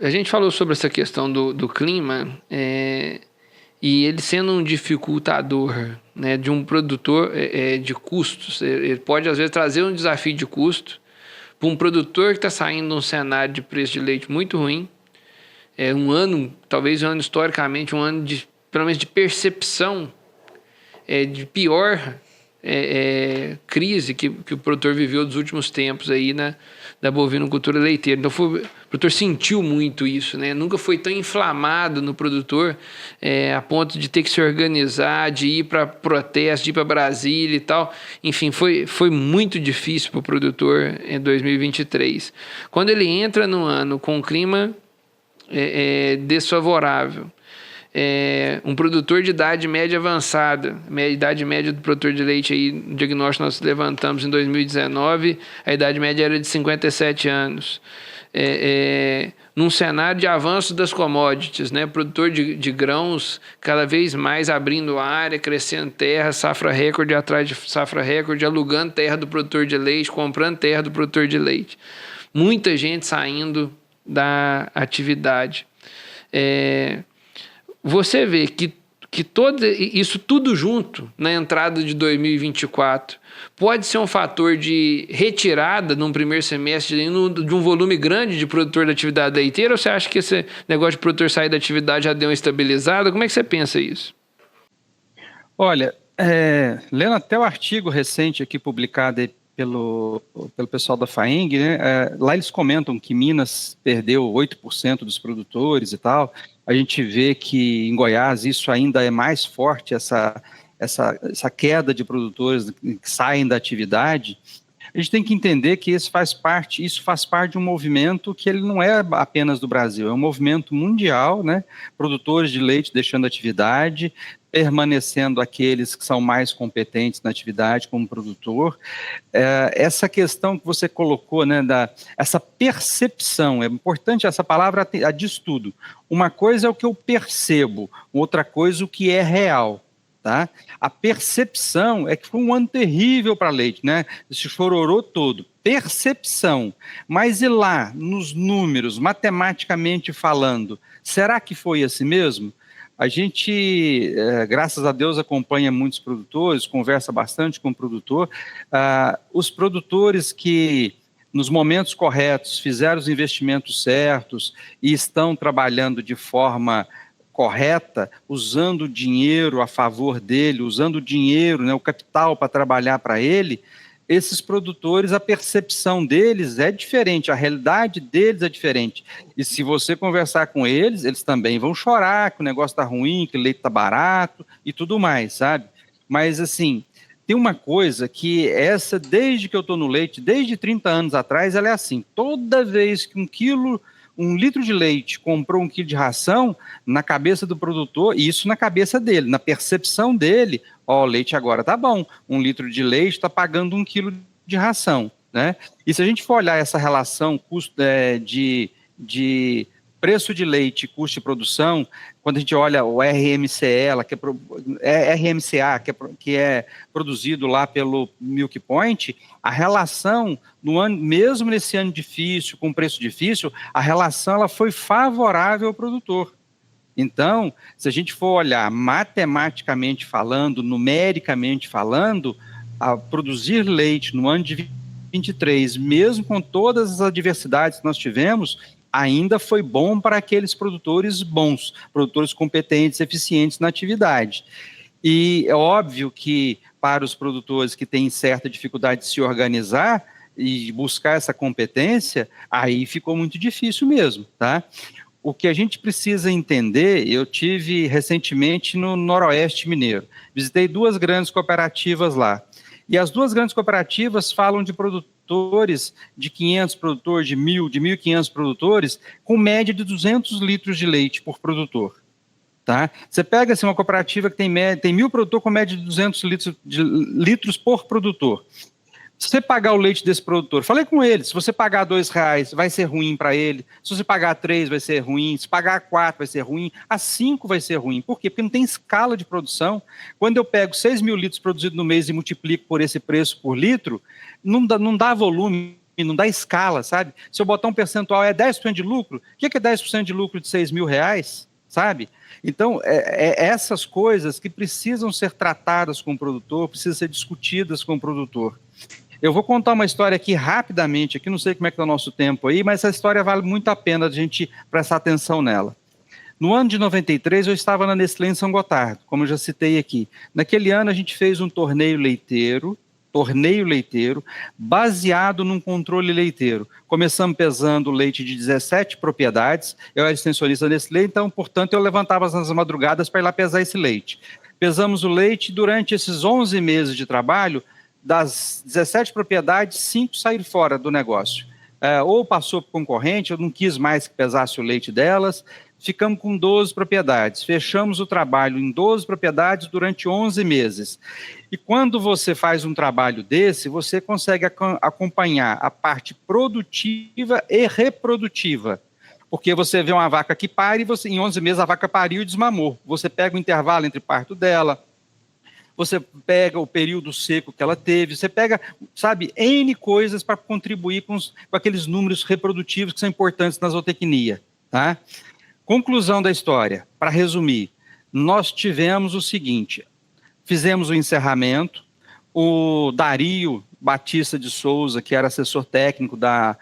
a gente falou sobre essa questão do clima, e ele sendo um dificultador, né, de um produtor de custos. Ele pode, às vezes, trazer um desafio de custo para um produtor que está saindo de um cenário de preço de leite muito ruim. Um ano, talvez um ano historicamente, um ano de, pelo menos de percepção de pior crise que o produtor viveu dos últimos tempos aí da bovinocultura leiteira. Então o produtor sentiu muito isso, né? Nunca foi tão inflamado no produtor a ponto de ter que se organizar, de ir para protesto, de ir para Brasília e tal. Enfim, foi muito difícil para o produtor em 2023. Quando ele entra no ano com um clima desfavorável, um produtor de idade média avançada, a idade média do produtor de leite, aí, no diagnóstico nós levantamos em 2019, a idade média era de 57 anos. Num cenário de avanço das commodities, né? Produtor de grãos cada vez mais abrindo área, crescendo terra, safra recorde atrás de safra recorde, alugando terra do produtor de leite, comprando terra do produtor de leite. Muita gente saindo da atividade. Você vê que todo isso tudo junto na entrada de 2024 pode ser um fator de retirada num primeiro semestre de um volume grande de produtor da atividade leiteira, ou você acha que esse negócio de produtor sair da atividade já deu uma estabilizada? Como é que você pensa isso? Olha, lendo até o artigo recente aqui publicado aí pelo pessoal da FAENG, né, lá eles comentam que Minas perdeu 8% dos produtores e tal. A gente vê que em Goiás isso ainda é mais forte, essa queda de produtores que saem da atividade. A gente tem que entender que isso faz parte de um movimento que ele não é apenas do Brasil, é um movimento mundial, né? Produtores de leite deixando a atividade, permanecendo aqueles que são mais competentes na atividade como produtor. Essa questão que você colocou, né, essa percepção, é importante, essa palavra diz tudo. Uma coisa é o que eu percebo, outra coisa o que é real. Tá? A percepção é que foi um ano terrível para leite, né? Se chororou todo. Percepção. Mas e lá, nos números, matematicamente falando, será que foi assim mesmo? A gente, graças a Deus, acompanha muitos produtores, conversa bastante com o produtor. Os produtores que, nos momentos corretos, fizeram os investimentos certos e estão trabalhando de forma correta, usando o dinheiro a favor dele, usando o dinheiro, né, o capital para trabalhar para ele, esses produtores, a percepção deles é diferente, a realidade deles é diferente. E se você conversar com eles, eles também vão chorar que o negócio está ruim, que o leite está barato e tudo mais, sabe? Mas, assim, tem uma coisa que desde que eu estou no leite, desde 30 anos atrás, ela é assim, toda vez que um litro de leite comprou 1 quilo de ração, na cabeça do produtor, e isso na cabeça dele, na percepção dele, o leite agora tá bom, 1 litro de leite está pagando 1 quilo de ração, né? E se a gente for olhar essa relação custo, de preço de leite e custo de produção, quando a gente olha o RMCA, que é produzido lá pelo Milk Point, a relação, mesmo nesse ano difícil, com preço difícil, a relação ela foi favorável ao produtor. Então, se a gente for olhar matematicamente falando, numericamente falando, a produzir leite no ano de 23, mesmo com todas as adversidades que nós tivemos, ainda foi bom para aqueles produtores bons, produtores competentes, eficientes na atividade. E é óbvio que para os produtores que têm certa dificuldade de se organizar e buscar essa competência, aí ficou muito difícil mesmo, tá? O que a gente precisa entender, eu tive recentemente no Noroeste Mineiro, visitei 2 grandes cooperativas lá, e as 2 grandes cooperativas falam de produtores de 500 produtores, de 1.000, de 1.500 produtores, com média de 200 litros de leite por produtor. Tá? Você pega assim, uma cooperativa que tem 1.000 produtores com média de 200 litros por produtor. Se você pagar o leite desse produtor, falei com ele, se você pagar R$2, vai ser ruim para ele. Se você pagar 3, vai ser ruim. Se pagar 4, vai ser ruim. A 5 vai ser ruim. Por quê? Porque não tem escala de produção. Quando eu pego 6.000 litros produzidos no mês e multiplico por esse preço por litro, não dá volume. não dá escala, sabe? Se eu botar um percentual é 10% de lucro, o que é 10% de lucro de R$6.000, sabe? Então, essas coisas que precisam ser tratadas com o produtor, precisam ser discutidas com o produtor. Eu vou contar uma história aqui rapidamente, aqui não sei como é que está o nosso tempo aí, mas essa história vale muito a pena a gente prestar atenção nela. No ano de 93, eu estava na Nestlé em São Gotardo, como eu já citei aqui. Naquele ano, a gente fez um torneio leiteiro, baseado num controle leiteiro. Começamos pesando leite de 17 propriedades, eu era extensionista da Nestlé, então, portanto, eu levantava nas madrugadas para ir lá pesar esse leite. Pesamos o leite durante esses 11 meses de trabalho, das 17 propriedades, 5 saíram fora do negócio. Ou passou para o concorrente, eu não quis mais que pesasse o leite delas, ficamos com 12 propriedades. Fechamos o trabalho em 12 propriedades durante 11 meses. E quando você faz um trabalho desse, você consegue acompanhar a parte produtiva e reprodutiva. Porque você vê uma vaca que pare e em 11 meses a vaca pariu e desmamou. Você pega o intervalo entre parto dela, você pega o período seco que ela teve, você pega, sabe, N coisas para contribuir com aqueles números reprodutivos que são importantes na zootecnia, tá? Conclusão da história, para resumir, nós tivemos o seguinte, fizemos o encerramento, o Dario Batista de Souza, que era assessor técnico da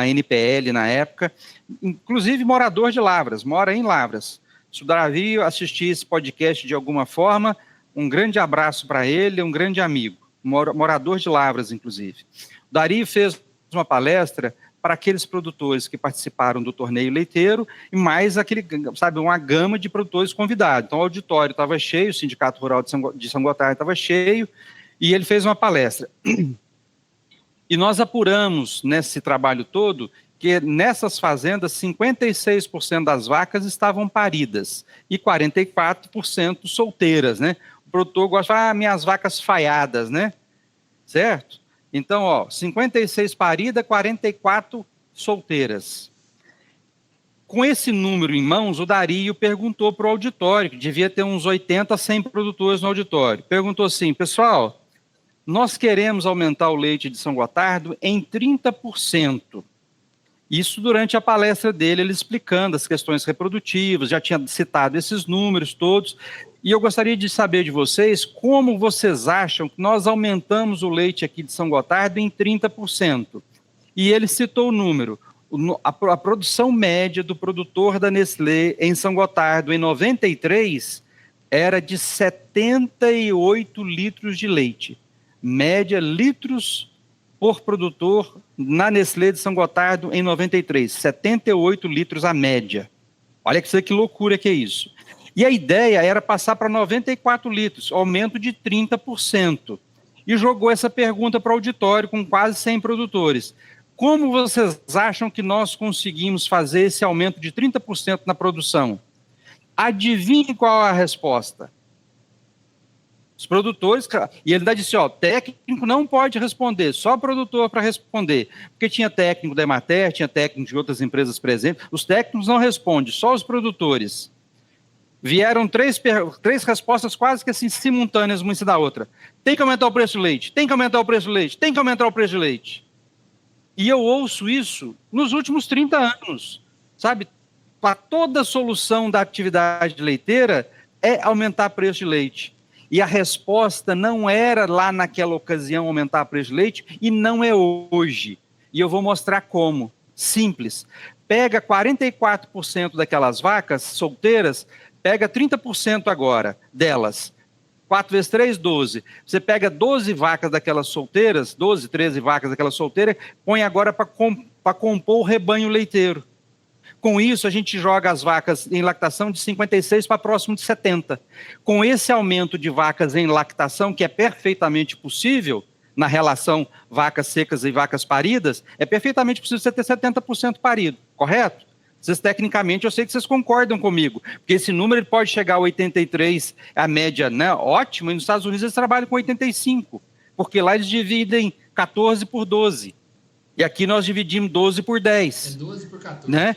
NPL na época, inclusive morador de Lavras, mora em Lavras. Se o Dario assistir esse podcast de alguma forma, um grande abraço para ele, um grande amigo, morador de Lavras, inclusive. O Dario fez uma palestra para aqueles produtores que participaram do torneio leiteiro e mais aquele, sabe, uma gama de produtores convidados. Então, o auditório estava cheio, o Sindicato Rural de São Gotardo estava cheio, e ele fez uma palestra. E nós apuramos nesse trabalho todo que nessas fazendas 56% das vacas estavam paridas e 44% solteiras, né? O produtor gosta de falar, minhas vacas falhadas, né? Certo? Então, 56 paridas, 44 solteiras. Com esse número em mãos, o Dario perguntou para o auditório, que devia ter uns 80 a 100 produtores no auditório. Perguntou assim, pessoal, nós queremos aumentar o leite de São Gotardo em 30%. Isso durante a palestra dele, ele explicando as questões reprodutivas, já tinha citado esses números todos, e eu gostaria de saber de vocês como vocês acham que nós aumentamos o leite aqui de São Gotardo em 30%. E ele citou o número, a produção média do produtor da Nestlé em São Gotardo em 93 era de 78 litros de leite. Média litros por produtor na Nestlé de São Gotardo em 93, 78 litros a média. Olha que loucura que é isso. E a ideia era passar para 94 litros, aumento de 30%. E jogou essa pergunta para o auditório com quase 100 produtores. Como vocês acham que nós conseguimos fazer esse aumento de 30% na produção? Adivinhe qual é a resposta? Os produtores, e ele ainda disse, técnico não pode responder, só produtor para responder, porque tinha técnico da Emater, tinha técnico de outras empresas presentes, os técnicos não respondem, só os produtores. Vieram três respostas quase que assim, simultâneas, uma em cima da outra. Tem que aumentar o preço do leite, tem que aumentar o preço do leite, tem que aumentar o preço do leite. E eu ouço isso nos últimos 30 anos, sabe? Para toda solução da atividade leiteira é aumentar o preço de leite. E a resposta não era lá naquela ocasião aumentar o preço de leite e não é hoje. E eu vou mostrar como. Simples. Pega 44% daquelas vacas solteiras, pega 30% agora delas. 4 vezes 3, 12. Você pega 12 vacas daquelas solteiras, 12, 13 vacas daquelas solteiras, põe agora para compor o rebanho leiteiro. Com isso, a gente joga as vacas em lactação de 56 para próximo de 70. Com esse aumento de vacas em lactação, que é perfeitamente possível, na relação vacas secas e vacas paridas, é perfeitamente possível você ter 70% parido, correto? Vocês, tecnicamente, eu sei que vocês concordam comigo, porque esse número ele pode chegar a 83, a média, né, ótima, e nos Estados Unidos eles trabalham com 85, porque lá eles dividem 14 por 12, e aqui nós dividimos 12 por 10. É 12 por 14. Né?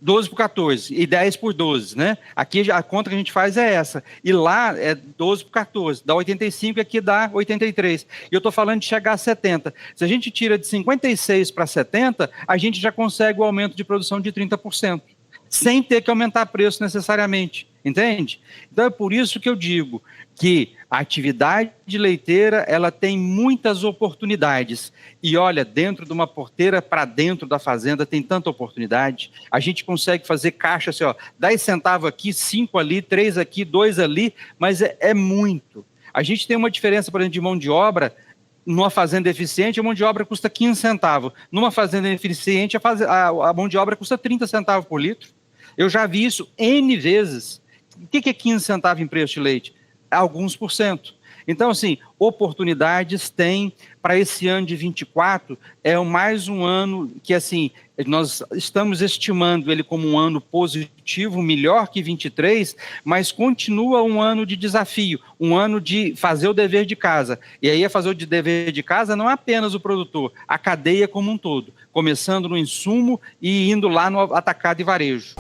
12 por 14 e 10 por 12, né? Aqui a conta que a gente faz é essa. E lá é 12 por 14, dá 85, aqui dá 83. E eu estou falando de chegar a 70. Se a gente tira de 56 para 70, a gente já consegue o aumento de produção de 30%, sem ter que aumentar preço necessariamente, entende? Então é por isso que eu digo que a atividade leiteira, ela tem muitas oportunidades. E olha, dentro de uma porteira para dentro da fazenda tem tanta oportunidade. A gente consegue fazer caixa assim, ó, 10 centavos aqui, 5 ali, 3 aqui, 2 ali, mas é muito. A gente tem uma diferença, por exemplo, de mão de obra. Numa fazenda eficiente, a mão de obra custa 15 centavos. Numa fazenda eficiente, a mão de obra custa 30 centavos por litro. Eu já vi isso N vezes. O que é 15 centavos em preço de leite? Alguns por cento. Então, assim, oportunidades tem para esse ano de 24, é mais um ano que, assim, nós estamos estimando ele como um ano positivo, melhor que 23, mas continua um ano de desafio, um ano de fazer o dever de casa. E aí, fazer o dever de casa não é apenas o produtor, a cadeia como um todo, começando no insumo e indo lá no atacado e varejo.